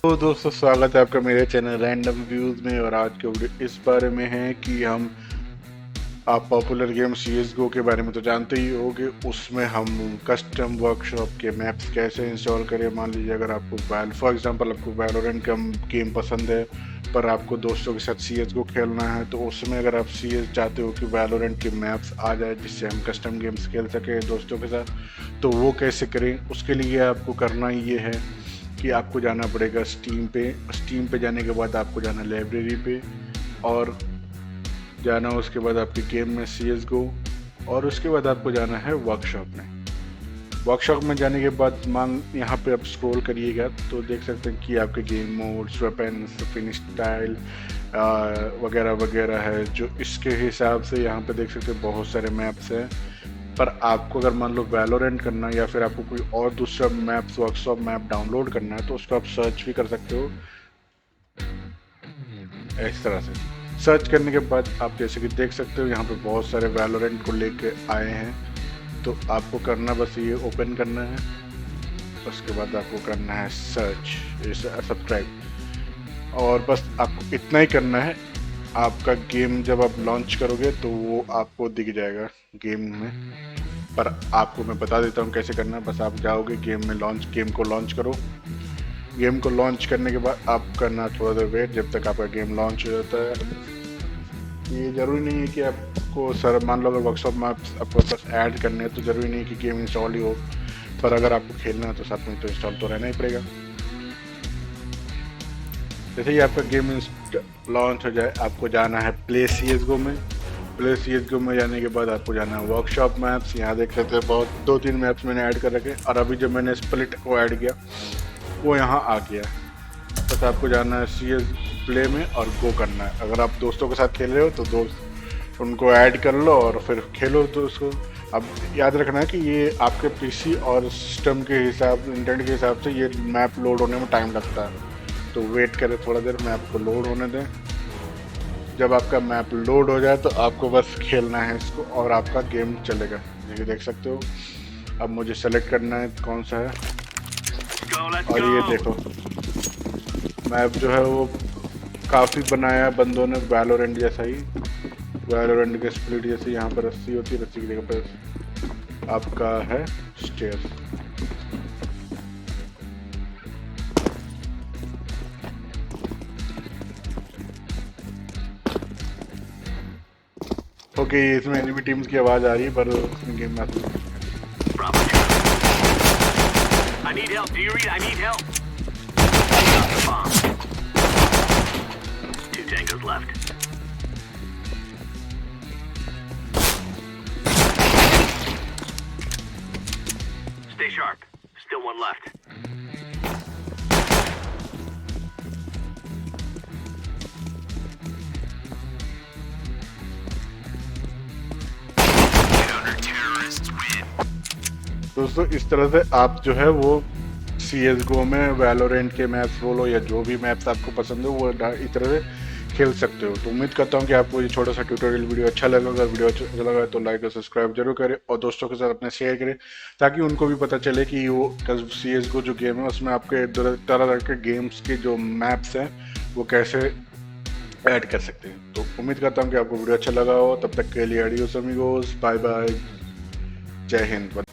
तो दोस्तों स्वागत है आपका मेरे चैनल रैंडम व्यूज में। और आज के वीडियो इस बारे में है कि आप पॉपुलर गेम CSGO के बारे में तो जानते ही होंगे। उसमें हम कस्टम वर्कशॉप के मैप्स कैसे इंस्टॉल करें। मान लीजिए अगर आपको फॉर एग्जांपल आपको वैलोरेंट का गेम पसंद है पर आपको दोस्तों के साथ CSGO खेलना है, तो उसमें अगर आप चाहते हो कि वैलोरेंट के मैप्स आ जाए जिससे हम कस्टम गेम्स खेल सकें दोस्तों के साथ, तो वो कैसे करें। उसके लिए आपको करना ये है कि आपको जाना पड़ेगा स्टीम पे जाने के बाद आपको जाना लाइब्रेरी पे, और जाना उसके बाद आपके गेम में CSGO, और उसके बाद आपको जाना है वर्कशॉप में। वर्कशॉप में जाने के बाद यहाँ पे आप स्क्रॉल करिएगा तो देख सकते हैं कि आपके game modes, weapons, finish style वगैरह वगैरह है। जो इसके हिसाब से यहाँ पे देख सकते हैं बहुत सारे मैप्स हैं। पर आपको अगर मान लो वैलोरेंट करना है या फिर आपको कोई और दूसरा मैप्स वर्कशॉप मैप डाउनलोड करना है, तो उसको आप सर्च भी कर सकते हो इस तरह से। सर्च करने के बाद आप जैसे कि देख सकते हो यहाँ पे बहुत सारे वैलोरेंट को लेके आए हैं। तो आपको करना बस ये ओपन करना है, उसके बाद आपको करना है सर्च, सब्सक्राइब, और बस आपको इतना ही करना है। आपका गेम जब आप लॉन्च करोगे तो वो आपको दिख जाएगा गेम में। पर आपको मैं बता देता हूँ कैसे करना है। बस आप जाओगे गेम को लॉन्च करो। गेम को लॉन्च करने के बाद आप करना थोड़ा देर वेट जब तक आपका गेम लॉन्च हो जाता है। ये ज़रूरी नहीं है कि आपको मान लो अगर वर्कशॉप में आपको बस ऐड करने हैं तो ज़रूरी नहीं कि गेम इंस्टॉल ही हो, पर अगर आपको खेलना है तो साथ में तो इंस्टॉल तो रहना ही पड़ेगा। जैसे ही आपका गेम लॉन्च हो जाए आपको जाना है प्ले CSGO में। प्ले CSGO में जाने के बाद आपको जाना है वर्कशॉप मैप्स। यहाँ देख सकते हैं बहुत 2-3 मैप्स मैंने ऐड कर रखे, और अभी जब मैंने स्प्लिट को ऐड किया वो यहाँ आ गया। बस आपको जाना है CS प्ले में और गो करना है। अगर आप दोस्तों के साथ खेल रहे हो तो दोस्त उनको ऐड कर लो और फिर खेलो दोस्तों। अब याद रखना है कि ये आपके PC और सिस्टम के हिसाब, इंटरनेट के हिसाब से ये मैप लोड होने में टाइम लगता है, तो वेट करें थोड़ा देर, मैप को लोड होने दें। जब आपका मैप लोड हो जाए तो आपको बस खेलना है इसको और आपका गेम चलेगा। जैसे देख सकते हो अब मुझे सेलेक्ट करना है कौन सा है, और ये देखो मैप जो है वो काफ़ी बनाया बंदों ने वैलोरेंट जैसा ही, वैलोरेंट के स्प्लिट जैसे। यहाँ पर रस्सी होती है, रस्सी की जगह पर आपका है स्टेयर्स। ओके, इसमें एनिमी टीम्स की आवाज़ आ रही है पर इसमें गेम में I need help. Do you read? I need help. Got the bomb. 2 tangos left. Stay sharp. Still one left. दोस्तों इस तरह से आप जो है वो CSGO में वैलोरेंट के मैप्स बोलो या जो भी मैप्स आपको पसंद हो वो इस तरह से खेल सकते हो। तो उम्मीद करता हूँ कि आपको ये छोटा सा ट्यूटोरियल वीडियो अच्छा लगा। अगर वीडियो अच्छा लगा तो लाइक और सब्सक्राइब जरूर करें और दोस्तों के साथ अपने शेयर करें, ताकि उनको भी पता चले कि वो CSGO जो गेम है उसमें आपके तरह तरह के गेम्स के जो मैप्स हैं वो कैसे ऐड कर सकते हैं। तो उम्मीद करता हूँ कि आपको वीडियो अच्छा लगा हो। तब तक के लिए एडियोस अमीगोस, बाय बाय, जय हिंद।